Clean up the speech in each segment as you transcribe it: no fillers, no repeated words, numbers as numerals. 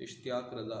ISHTIAQ RAZA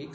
1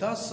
10